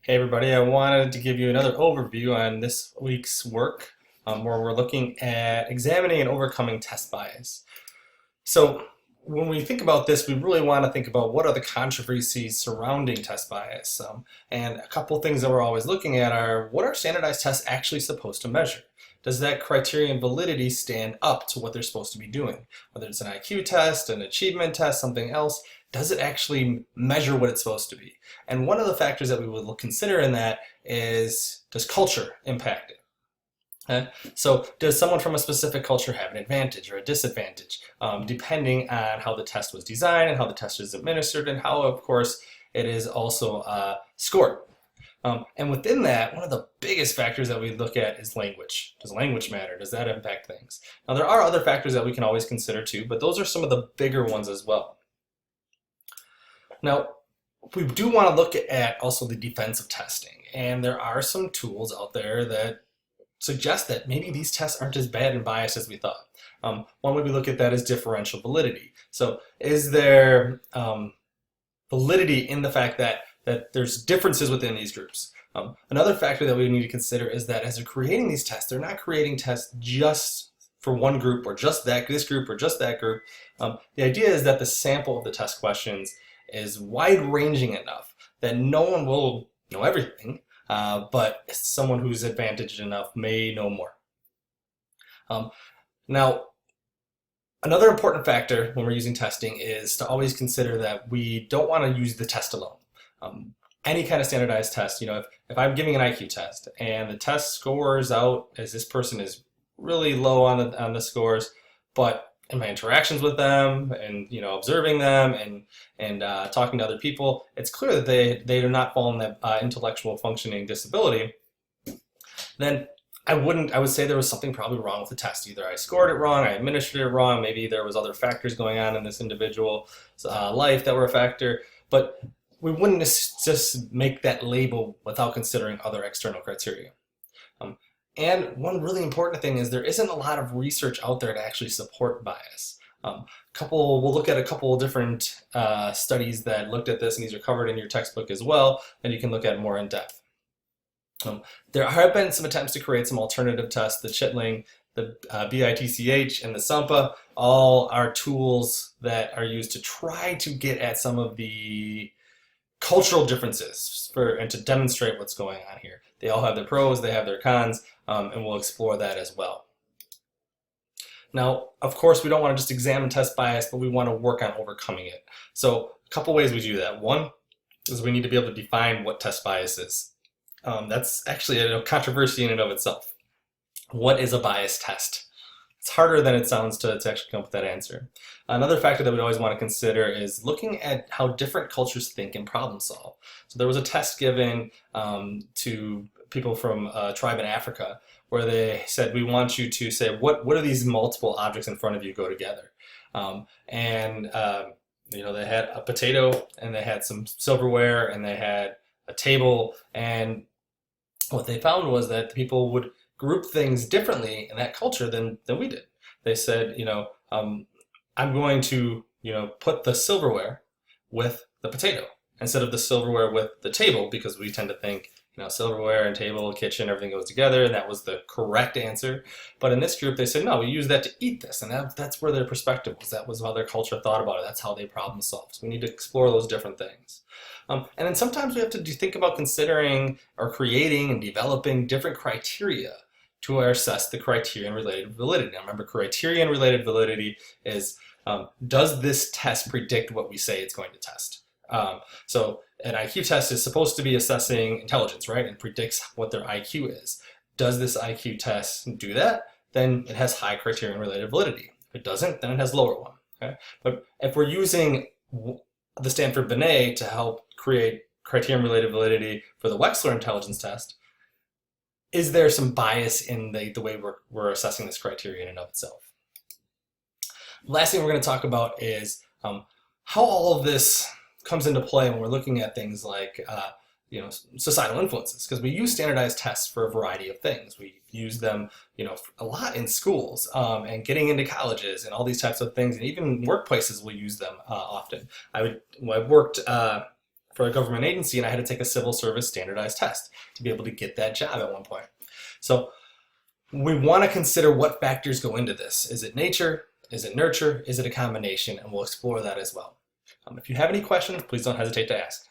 Hey everybody, I wanted to give you another overview on this week's work where we're looking at examining and overcoming test bias. So when we think about this, we really want to think about what are the controversies surrounding test bias. And a couple things that we're always looking at are what are standardized tests actually supposed to measure? Does that criterion validity stand up to what they're supposed to be doing? Whether it's an IQ test, an achievement test, something else, does it actually measure what it's supposed to be? And one of the factors that we would consider in that is, does culture impact it? Okay? So does someone from a specific culture have an advantage or a disadvantage, depending on how the test was designed and how the test is administered and how, of course, it is also scored. And within that, one of the biggest factors that we look at is language. Does language matter? Does that impact things? Now, there are other factors that we can always consider too, but those are some of the bigger ones as well. Now, we do want to look at also the defense of testing, and there are some tools out there that suggest that maybe these tests aren't as bad and biased as we thought. One way we look at that is differential validity. So is there validity in the fact that there's differences within these groups? Another factor that we need to consider is that as they're creating these tests, they're not creating tests just for one group or just this group or just that group. The idea is that the sample of the test questions is wide-ranging enough that no one will know everything, but someone who's advantaged enough may know more. Now, another important factor when we're using testing is to always consider that we don't want to use the test alone. Any kind of standardized test, if I'm giving an IQ test and the test scores out as this person is really low on the scores, but in my interactions with them and observing them and talking to other people, it's clear that they do not fall in that intellectual functioning disability, then I would say there was something probably wrong with the test. Either I scored it wrong, I administered it wrong, maybe there was other factors going on in this individual's life that were a factor, but we wouldn't just make that label without considering other external criteria. And one really important thing is there isn't a lot of research out there to actually support bias. We'll look at a couple of different studies that looked at this, and these are covered in your textbook as well, and you can look at more in depth. There have been some attempts to create some alternative tests. The Chitling, the BITCH, and the SUMPA all are tools that are used to try to get at some of the cultural differences and to demonstrate what's going on here. They all have their pros, they have their cons, and we'll explore that as well. Now, of course, we don't want to just examine test bias, but we want to work on overcoming it. So a couple ways we do that. One is we need to be able to define what test bias is. That's actually a controversy in and of itself. What is a bias test? It's harder than it sounds to actually come up with that answer. Another factor that we always want to consider is looking at how different cultures think and problem solve. So there was a test given to people from a tribe in Africa where they said, we want you to say, what are these multiple objects in front of you go together? They had a potato, and they had some silverware, and they had a table, and what they found was that people would group things differently in that culture than we did. They said, I'm going to, put the silverware with the potato instead of the silverware with the table, because we tend to think, silverware and table, kitchen, everything goes together, and that was the correct answer. But in this group, they said, no, we use that to eat this, and that's where their perspective was. That was how their culture thought about it. That's how they problem solved. So we need to explore those different things. And then sometimes we have to think about considering or creating and developing different criteria to assess the criterion-related validity. Now remember, criterion-related validity is, does this test predict what we say it's going to test? So an IQ test is supposed to be assessing intelligence, right? And predicts what their IQ is. Does this IQ test do that? Then it has high criterion-related validity. If it doesn't, then it has lower one. Okay? But if we're using the Stanford Binet to help create criterion-related validity for the Wechsler intelligence test, is there some bias in the way we're assessing this criterion in and of itself? Last thing we're going to talk about is how all of this comes into play when we're looking at things like societal influences, because we use standardized tests for a variety of things. We use them a lot in schools and getting into colleges and all these types of things, and even workplaces will use them often. I've worked for a government agency, and I had to take a civil service standardized test to be able to get that job at one point. So we want to consider what factors go into this. Is it nature? Is it nurture? Is it a combination? And we'll explore that as well. If you have any questions, please don't hesitate to ask.